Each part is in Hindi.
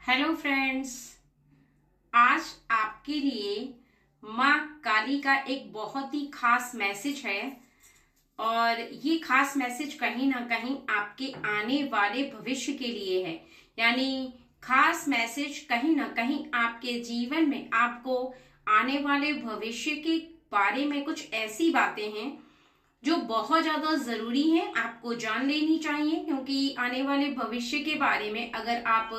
हेलो फ्रेंड्स, आज आपके लिए माँ काली का एक बहुत ही खास मैसेज है। और ये खास मैसेज कहीं ना कहीं आपके आने वाले भविष्य के लिए है। यानी खास मैसेज कहीं ना कहीं आपके जीवन में आपको आने वाले भविष्य के बारे में कुछ ऐसी बातें हैं जो बहुत ज्यादा जरूरी है, आपको जान लेनी चाहिए। क्योंकि आने वाले भविष्य के बारे में अगर आप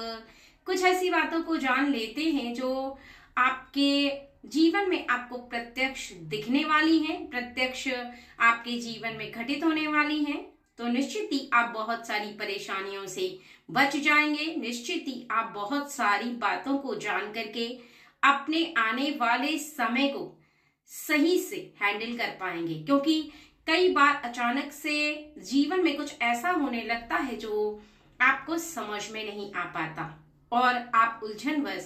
कुछ ऐसी बातों को जान लेते हैं जो आपके जीवन में आपको प्रत्यक्ष दिखने वाली हैं, प्रत्यक्ष आपके जीवन में घटित होने वाली हैं, तो निश्चित ही आप बहुत सारी परेशानियों से बच जाएंगे। निश्चित ही आप बहुत सारी बातों को जान करके अपने आने वाले समय को सही से हैंडल कर पाएंगे। क्योंकि कई बार अचानक से जीवन में कुछ ऐसा होने लगता है जो आपको समझ में नहीं आ पाता और आप उलझनवश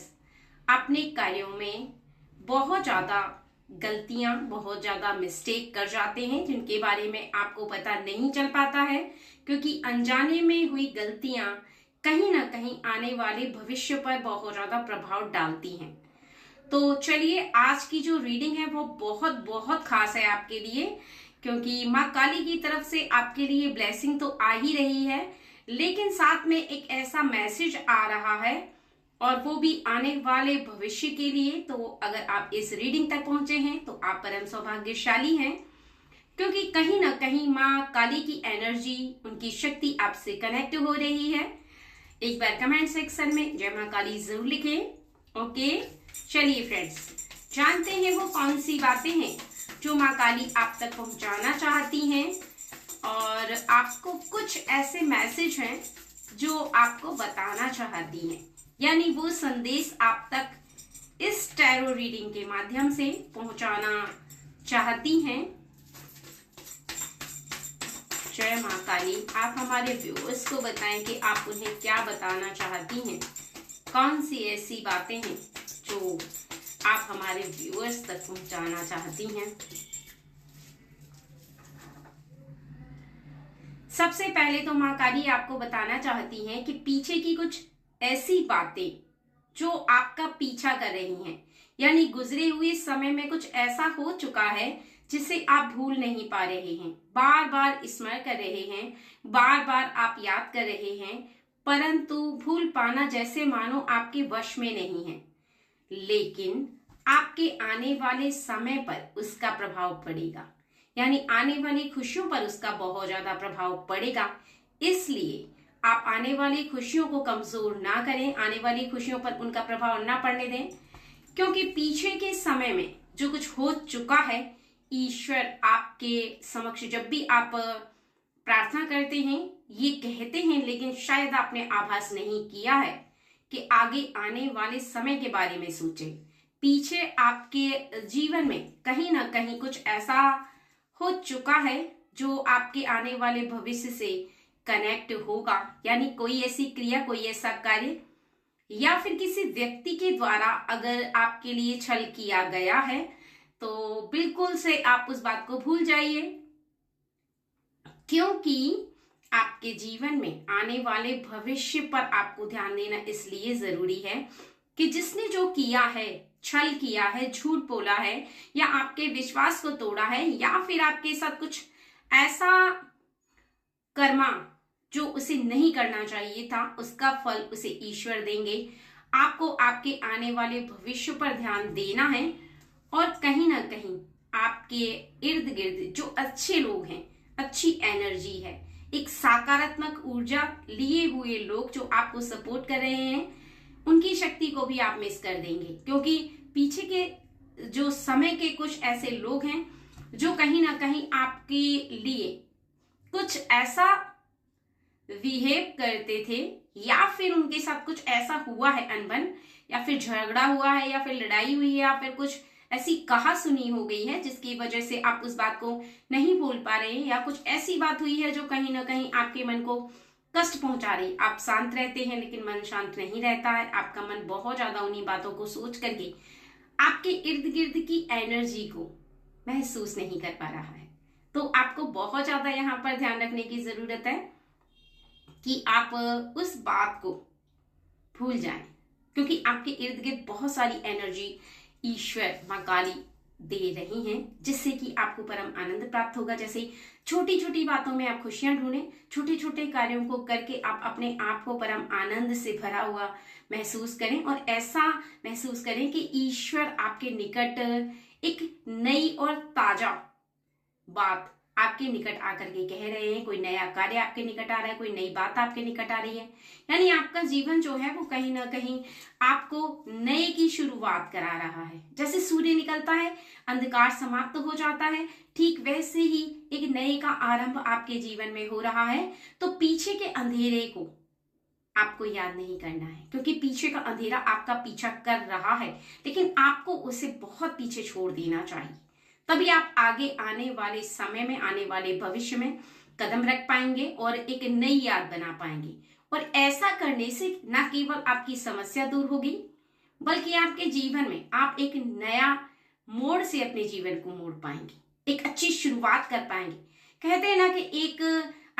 अपने कार्यों में बहुत ज्यादा गलतियां, बहुत ज्यादा मिस्टेक कर जाते हैं जिनके बारे में आपको पता नहीं चल पाता है। क्योंकि अनजाने में हुई गलतियां कहीं ना कहीं आने वाले भविष्य पर बहुत ज्यादा प्रभाव डालती हैं। तो चलिए, आज की जो रीडिंग है वो बहुत बहुत खास है आपके लिए, क्योंकि माँ काली की तरफ से आपके लिए ब्लेसिंग तो आ ही रही है, लेकिन साथ में एक ऐसा मैसेज आ रहा है और वो भी आने वाले भविष्य के लिए। तो अगर आप इस रीडिंग तक पहुंचे हैं तो आप परम सौभाग्यशाली हैं, क्योंकि कहीं ना कहीं माँ काली की एनर्जी, उनकी शक्ति आपसे कनेक्ट हो रही है। एक बार कमेंट सेक्शन में जय माँ काली जरूर लिखें। ओके, चलिए फ्रेंड्स, जानते हैं वो कौन सी बातें हैं जो माँ काली आप तक पहुंचाना चाहती हैं। और आपको कुछ ऐसे मैसेज हैं जो आपको बताना चाहती हैं, यानी वो संदेश आप तक इस टैरो रीडिंग के माध्यम से पहुंचाना चाहती हैं। जय माँ काली, आप हमारे व्यूअर्स को बताएं कि आप उन्हें क्या बताना चाहती हैं, कौन सी ऐसी बातें हैं जो आप हमारे व्यूअर्स तक पहुंचाना चाहती हैं। सबसे पहले तो माँ काली आपको बताना चाहती हैं कि पीछे की कुछ ऐसी बातें जो आपका पीछा कर रही हैं, यानी गुजरे हुए समय में कुछ ऐसा हो चुका है जिसे आप भूल नहीं पा रहे हैं, बार बार स्मरण कर रहे हैं, बार बार आप याद कर रहे हैं, परंतु भूल पाना जैसे मानो आपके वश में नहीं है। लेकिन आपके आने वाले समय पर उसका प्रभाव पड़ेगा, यानी आने वाली खुशियों पर उसका बहुत ज्यादा प्रभाव पड़ेगा। इसलिए आप आने वाली खुशियों को कमजोर ना करें, आने वाली खुशियों पर उनका प्रभाव ना पड़ने दें। क्योंकि पीछे के समय में जो कुछ हो चुका है, ईश्वर आपके समक्ष जब भी आप प्रार्थना करते हैं ये कहते हैं, लेकिन शायद आपने आभास नहीं किया है कि आगे आने वाले समय के बारे में सोचें। पीछे आपके जीवन में कहीं ना कहीं कुछ ऐसा हो चुका है जो आपके आने वाले भविष्य से कनेक्ट होगा, यानी कोई ऐसी क्रिया, कोई ऐसा कार्य या फिर किसी व्यक्ति के द्वारा अगर आपके लिए छल किया गया है तो बिल्कुल से आप उस बात को भूल जाइए। क्योंकि आपके जीवन में आने वाले भविष्य पर आपको ध्यान देना इसलिए जरूरी है कि जिसने जो किया है, छल किया है, झूठ बोला है, या आपके विश्वास को तोड़ा है, या फिर आपके साथ कुछ ऐसा कर्मा जो उसे नहीं करना चाहिए था, उसका फल उसे ईश्वर देंगे। आपको आपके आने वाले भविष्य पर ध्यान देना है और कहीं ना कहीं आपके इर्द गिर्द जो अच्छे लोग हैं, अच्छी एनर्जी है, एक सकारात्मक ऊर्जा लिए हुए लोग जो आपको सपोर्ट कर रहे हैं, उनकी शक्ति को भी आप मिस कर देंगे। क्योंकि पीछे के जो समय के कुछ ऐसे लोग हैं जो कहीं ना कहीं आपके लिए कुछ ऐसा बिहेव करते थे, या फिर उनके साथ कुछ ऐसा हुआ है अनबन, या फिर झगड़ा हुआ है, या फिर लड़ाई हुई है, या फिर कुछ ऐसी कहा सुनी हो गई है जिसकी वजह से आप उस बात को नहीं भूल पा रहे हैं, या कुछ ऐसी बात हुई है जो कहीं ना कहीं आपके मन को कष्ट पहुंचा रही। आप शांत रहते हैं लेकिन मन शांत नहीं रहता है, आपका मन बहुत ज्यादा उन्हीं बातों को सोच करके आपके इर्द गिर्द की एनर्जी को महसूस नहीं कर पा रहा है। तो आपको बहुत ज्यादा यहाँ पर ध्यान रखने की जरूरत है कि आप उस बात को भूल जाएं, क्योंकि आपके इर्द गिर्द बहुत सारी एनर्जी ईश्वर माँ काली दे रही हैं, जिससे कि आपको परम आनंद प्राप्त होगा। जैसे छोटी छोटी बातों में आप खुशियां ढूंढें, छोटे छोटे कार्यों को करके आप अपने आप को परम आनंद से भरा हुआ महसूस करें और ऐसा महसूस करें कि ईश्वर आपके निकट एक नई और ताजा बात आपके निकट आकर के कह रहे हैं। कोई नया कार्य आपके निकट आ रहा है, कोई नई बात आपके निकट आ रही है, यानी आपका जीवन जो है वो कहीं ना कहीं आपको नए की शुरुआत करा रहा है। जैसे सूर्य निकलता है, अंधकार समाप्त हो जाता है, ठीक वैसे ही एक नए का आरंभ आपके जीवन में हो रहा है। तो पीछे के अंधेरे को आपको याद नहीं करना है, क्योंकि पीछे का अंधेरा आपका पीछा कर रहा है, लेकिन आपको उसे बहुत पीछे छोड़ देना चाहिए। तभी आप आगे आने वाले समय में, आने वाले भविष्य में कदम रख पाएंगे और एक नई याद बना पाएंगे। और ऐसा करने से न केवल आपकी समस्या दूर होगी, बल्कि आपके जीवन में आप एक नया मोड़ से अपने जीवन को मोड़ पाएंगे, एक अच्छी शुरुआत कर पाएंगे। कहते हैं ना कि एक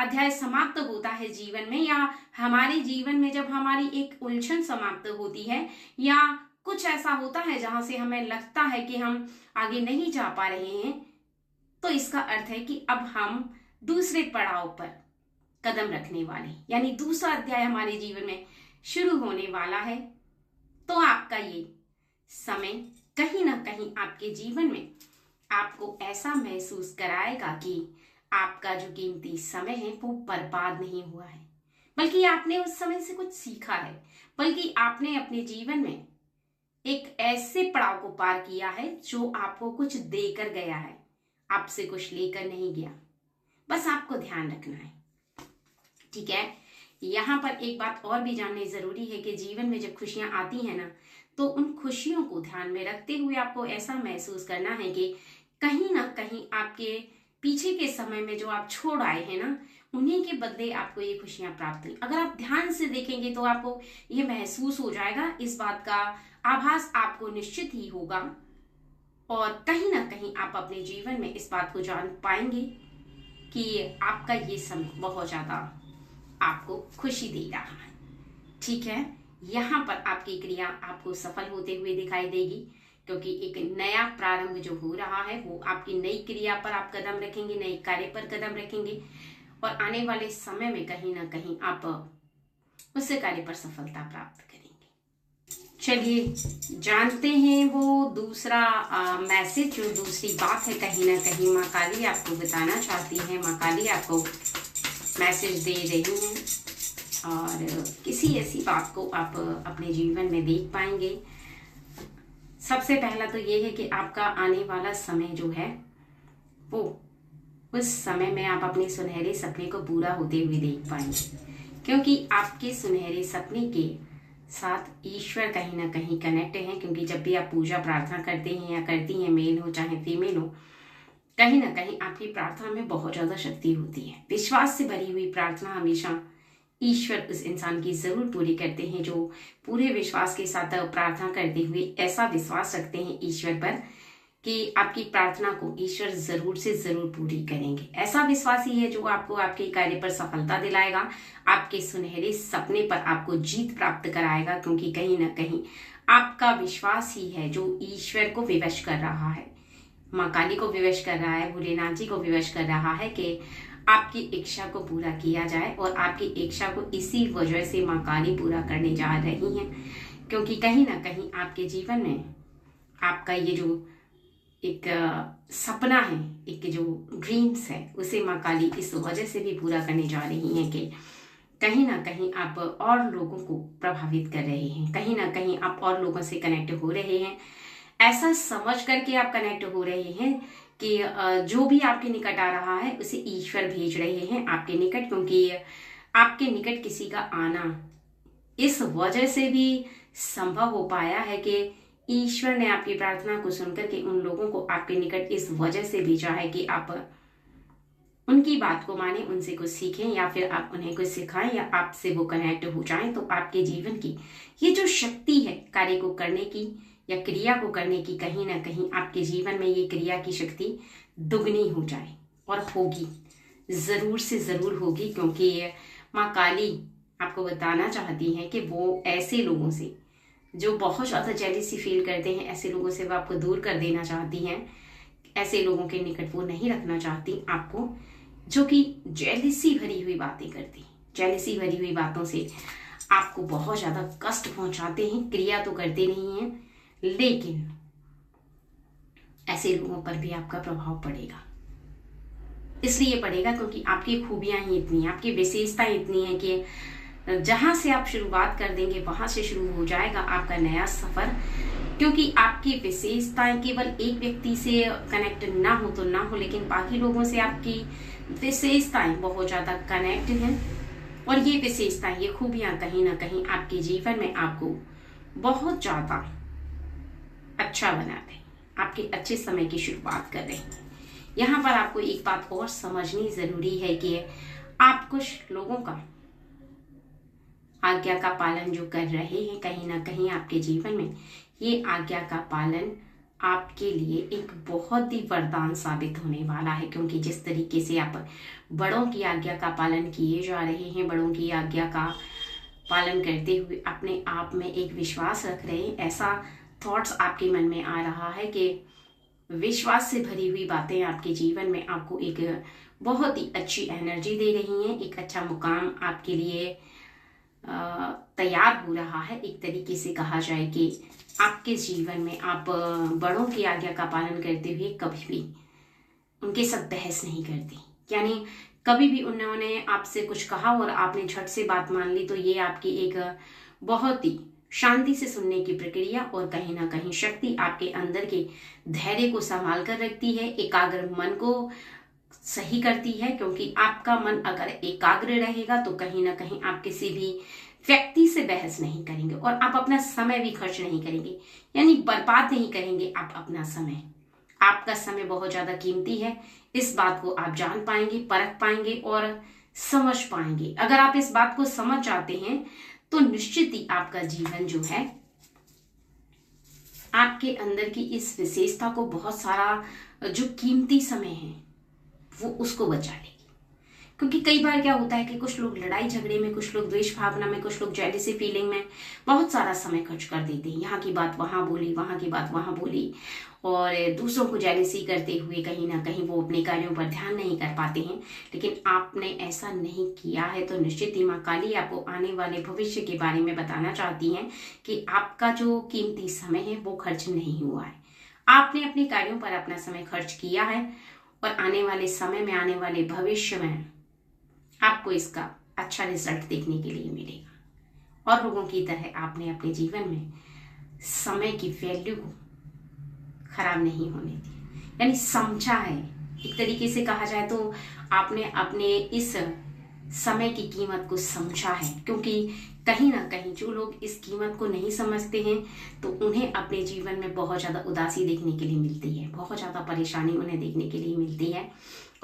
अध्याय समाप्त होता है जीवन में, या हमारे जीवन में जब हमारी एक उलझन समाप्त होती है या कुछ ऐसा होता है जहां से हमें लगता है कि हम आगे नहीं जा पा रहे हैं, तो इसका अर्थ है कि अब हम दूसरे पड़ाव पर कदम रखने वाले, यानी दूसरा अध्याय हमारे जीवन में शुरू होने वाला है। तो आपका ये समय कहीं ना कहीं आपके जीवन में आपको ऐसा महसूस कराएगा कि आपका जो कीमती समय है वो बर्बाद नहीं हुआ है, बल्कि आपने उस समय से कुछ सीखा है, बल्कि आपने अपने जीवन में एक ऐसे पड़ाव को पार किया है जो आपको कुछ देकर गया है, आपसे कुछ लेकर नहीं गया। बस आपको ध्यान रखना है, ठीक है। यहाँ पर एक बात और भी जाननी जरूरी है कि जीवन में जब खुशियां आती हैं ना, तो उन खुशियों को ध्यान में रखते हुए आपको ऐसा महसूस करना है कि कहीं ना कहीं आपके पीछे के समय में जो आप छोड़ आए हैं ना, उन्हीं के बदले आपको ये खुशियां प्राप्त हुई। अगर आप ध्यान से देखेंगे तो आपको ये महसूस हो जाएगा, इस बात का आभास आपको निश्चित ही होगा, और कहीं ना कहीं आप अपने जीवन में इस बात को जान पाएंगे कि आपका ये समय बहुत ज्यादा आपको खुशी दे रहा है, ठीक है। यहाँ पर आपकी क्रिया आपको सफल होते हुए दिखाई देगी, क्योंकि एक नया प्रारंभ जो हो रहा है वो आपकी नई क्रिया पर आप कदम रखेंगे, नए कार्य पर कदम रखेंगे, और आने वाले समय में कहीं ना कहीं आप उस कार्य पर सफलता प्राप्त करेंगे। चलिए जानते हैं वो दूसरा मैसेज, जो दूसरी बात है कहीं ना कहीं माँ काली आपको बताना चाहती है। माँ काली आपको मैसेज दे रही हैं और किसी ऐसी बात को आप अपने जीवन में देख पाएंगे। सबसे पहला तो ये है कि आपका आने वाला समय जो है वो उस समय में आप अपने सुनहरे सपने को पूरा होते हुए देख पाएंगे, क्योंकि आपके सुनहरे सपने के साथ ईश्वर कहीं ना कहीं कनेक्ट हैं। क्योंकि जब भी आप पूजा प्रार्थना करते हैं या करती हैं, मेल हो चाहे फीमेल हो, कहीं ना कहीं आपकी प्रार्थना में बहुत ज्यादा शक्ति होती है। विश्वास से भरी हुई प्रार्थना हमेशा ईश्वर उस इंसान की जरूर पूरी करते हैं, जो पूरे विश्वास के साथ प्रार्थना करते हुए ऐसा विश्वास रखते हैं ईश्वर पर कि आपकी प्रार्थना को ईश्वर जरूर से जरूर पूरी करेंगे। ऐसा विश्वास ही है जो आपको आपके कार्य पर सफलता दिलाएगा, आपके सुनहरे सपने पर आपको जीत प्राप्त कराएगा, क्योंकि कहीं ना कहीं आपका विश्वास ही है जो ईश्वर को विवश कर रहा है, माँ काली को विवश कर रहा है, भोलेनाथ जी को विवश कर रहा है कि आपकी इच्छा को पूरा किया जाए। और आपकी इच्छा को इसी वजह से माँ काली पूरा करने जा रही हैं, क्योंकि कहीं ना कहीं आपके जीवन में आपका ये जो एक सपना है, एक जो ड्रीम्स है, उसे माँ काली इस वजह से भी पूरा करने जा रही हैं कि कहीं ना कहीं आप और लोगों को प्रभावित कर रहे हैं, कहीं ना कहीं आप और लोगों से कनेक्ट हो रहे हैं। ऐसा समझ करके आप कनेक्ट हो रहे हैं कि जो भी आपके निकट आ रहा है उसे ईश्वर भेज रहे हैं आपके निकट, क्योंकि आपके निकट किसी का आना इस वजह से भी संभव हो पाया है कि ईश्वर ने आपकी प्रार्थना को सुनकर के उन लोगों को आपके निकट इस वजह से भेजा है कि आप उनकी बात को माने, उनसे कुछ सीखें, या फिर आप उन्हें कुछ सिखाएं, या आपसे वो कनेक्ट हो जाएं। तो आपके जीवन की ये जो शक्ति है कार्य को करने की या क्रिया को करने की, कहीं ना कहीं आपके जीवन में ये क्रिया की शक्ति दुगनी हो जाए, और होगी, जरूर से जरूर होगी, क्योंकि माँ काली आपको बताना चाहती हैं कि वो ऐसे लोगों से जो बहुत ज्यादा जेलिसी फील करते हैं, ऐसे लोगों से वो आपको दूर कर देना चाहती हैं। ऐसे लोगों के निकट वो नहीं रखना चाहती आपको, जो कि जेलिसी भरी हुई बातें करती, जेलिसी भरी हुई बातों से आपको बहुत ज्यादा कष्ट पहुंचाते हैं। क्रिया तो करते नहीं हैं, लेकिन ऐसे लोगों पर भी आपका प्रभाव पड़ेगा। इसलिए पड़ेगा क्योंकि आपकी खूबियां ही इतनी, आपकी विशेषताएं इतनी है कि जहां से आप शुरुआत कर देंगे वहां से शुरू हो जाएगा आपका नया सफर। क्योंकि आपकी विशेषताएं केवल एक व्यक्ति से कनेक्ट ना हो तो ना हो, लेकिन बाकी लोगों से आपकी विशेषताएं बहुत ज्यादा कनेक्ट हैं। और ये विशेषताएं, ये खूबियां कहीं ना कहीं आपके जीवन में आपको बहुत ज्यादा अच्छा बनाते हैं, आपके अच्छे समय की शुरुआत कर रहे हैं। यहाँ पर आपको एक बात और समझनी जरूरी है कि आप कुछ लोगों का आज्ञा का पालन जो कर रहे हैं, कहीं ना कहीं आपके जीवन में ये आज्ञा का पालन आपके लिए एक बहुत ही वरदान साबित होने वाला है। क्योंकि जिस तरीके से आप बड़ों की आज्ञा का पालन किए जा रहे हैं, बड़ों की आज्ञा का पालन करते हुए अपने आप में एक विश्वास रख रहे हैं, ऐसा थॉट्स आपके मन में आ रहा है कि विश्वास से भरी हुई बातें आपके जीवन में आपको एक बहुत ही अच्छी एनर्जी दे रही हैं। एक अच्छा मुकाम आपके लिए तैयार हो रहा है। एक तरीके से कहा जाए कि आपके जीवन में आप बड़ों की आज्ञा का पालन करते हुए कभी भी उनके साथ बहस नहीं करती, यानी कभी भी उन्होंने आपसे कुछ कहा और आपने झट से बात मान ली, तो ये आपकी एक बहुत ही शांति से सुनने की प्रक्रिया और कहीं ना कहीं शक्ति आपके अंदर के धैर्य को संभाल कर रखती है, एकाग्र मन को सही करती है। क्योंकि आपका मन अगर एकाग्र रहेगा तो कहीं ना कहीं आप किसी भी व्यक्ति से बहस नहीं करेंगे और आप अपना समय भी खर्च नहीं करेंगे, यानी बर्बाद नहीं करेंगे आप अपना समय। आपका समय बहुत ज्यादा कीमती है, इस बात को आप जान पाएंगे, परख पाएंगे और समझ पाएंगे। अगर आप इस बात को समझ जाते हैं तो निश्चित ही आपका जीवन जो है, आपके अंदर की इस विशेषता को बहुत सारा जो कीमती समय है वो उसको बचा लेगी। क्योंकि कई बार क्या होता है कि कुछ लोग लड़ाई झगड़े में, कुछ लोग द्वेष भावना में, कुछ लोग जेलसी फीलिंग में बहुत सारा समय खर्च कर देते हैं। यहाँ की बात वहां बोली, वहां की बात वहां बोली, और दूसरों को जेलसी करते हुए कहीं ना कहीं वो अपने कार्यों पर ध्यान नहीं कर पाते हैं। लेकिन आपने ऐसा नहीं किया है तो निश्चित ही माँ काली आपको आने वाले भविष्य के बारे में बताना चाहती हैं कि आपका जो कीमती समय है वो खर्च नहीं हुआ है। आपने अपने कार्यों पर अपना समय खर्च किया है और आने वाले समय में, आने वाले भविष्य में आपको इसका अच्छा रिजल्ट देखने के लिए मिलेगा। और लोगों की तरह आपने अपने जीवन में समय की वैल्यू को खराब नहीं होने दी, यानी समझा है। एक तरीके से कहा जाए तो आपने अपने इस समय की कीमत को समझा है। क्योंकि कहीं ना कहीं जो लोग इस कीमत को नहीं समझते हैं तो उन्हें अपने जीवन में बहुत ज्यादा उदासी देखने के लिए मिलती है, बहुत ज्यादा परेशानी उन्हें देखने के लिए मिलती है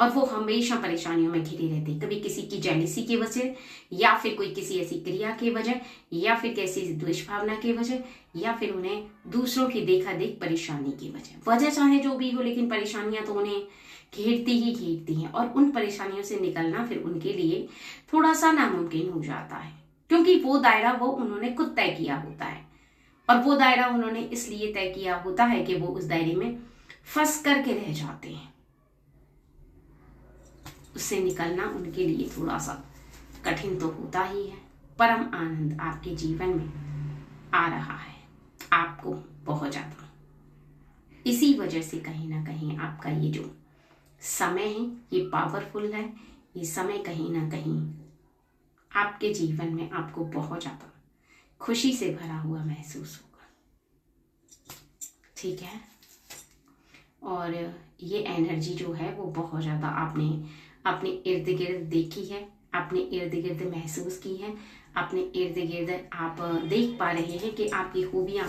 और वो हमेशा परेशानियों में घिरे रहते हैं। कभी किसी की जेलिसी की वजह, या फिर कोई किसी ऐसी क्रिया की वजह, या फिर किसी द्वेष भावना की वजह, या फिर उन्हें दूसरों की देखा देख परेशानी की वजह चाहे जो भी हो, लेकिन परेशानियां तो उन्हें घेरती ही घेरती हैं। और उन परेशानियों से निकलना फिर उनके लिए थोड़ा सा नामुमकिन हो जाता है, क्योंकि वो दायरा वो उन्होंने खुद तय किया होता है। और वो दायरा उन्होंने इसलिए तय किया होता है कि वो उस दायरे में फंस करके रह जाते हैं। उससे निकलना उनके लिए थोड़ा सा कठिन तो होता ही है। परम आनंद आपके जीवन में आ रहा है आपको बहुत ज्यादा। इसी वजह से कहीं ना कहीं आपका ये जो समय है ये पावरफुल है। ये समय कहीं ना कहीं आपके जीवन में आपको बहुत ज्यादा खुशी से भरा हुआ महसूस होगा, ठीक है। और ये एनर्जी जो है वो बहुत ज्यादा आपने अपने इर्द गिर्द देखी है, अपने इर्द गिर्द महसूस की है, अपने इर्द गिर्द आप देख पा रहे हैं कि आपकी खूबियां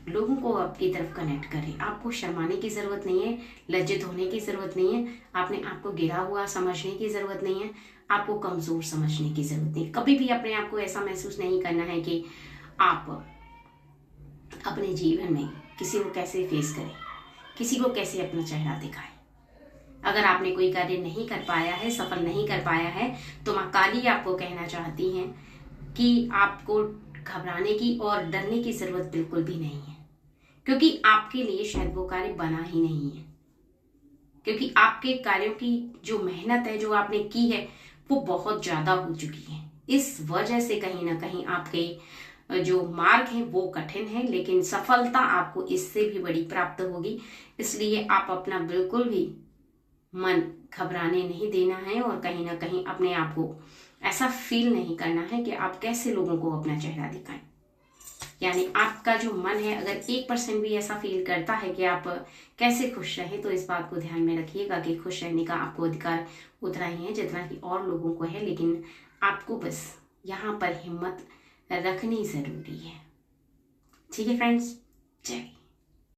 लोगों को आपकी तरफ कनेक्ट करें। आपको शर्माने की जरूरत नहीं है, लज्जित होने की जरूरत नहीं है, आपने आपको गिरा हुआ समझने की जरूरत नहीं है, आपको कमजोर समझने की जरूरत नहीं। कभी भी अपने आप को ऐसा महसूस नहीं करना है कि आप अपने जीवन में किसी को कैसे फेस करें, किसी को कैसे अपना चेहरा दिखाएं। अगर आपने कोई कार्य नहीं कर पाया है, सफल नहीं कर पाया है, तो माँ काली आपको कहना चाहती हैं कि आपको घबराने की और डरने की जरूरत बिल्कुल भी नहीं है, क्योंकि आपके लिए शायद वो कार्य बना ही नहीं है। क्योंकि आपके कार्यों की जो मेहनत है, जो आपने की है, वो बहुत ज्यादा हो चुकी है। इस वजह से कहीं ना कहीं आपके जो मार्ग है वो कठिन है, लेकिन सफलता आपको इससे भी बड़ी प्राप्त होगी। इसलिए आप अपना बिल्कुल भी मन घबराने नहीं देना है और कहीं ना कहीं अपने आप को ऐसा फील नहीं करना है कि आप कैसे लोगों को अपना चेहरा दिखाएं। यानी आपका जो मन है, अगर 1% भी ऐसा फील करता है कि आप कैसे खुश रहें, तो इस बात को ध्यान में रखिएगा कि खुश रहने का आपको अधिकार उतना ही है जितना कि और लोगों को है। लेकिन आपको बस यहाँ पर हिम्मत रखनी जरूरी है। ठीक है फ्रेंड्स, जय।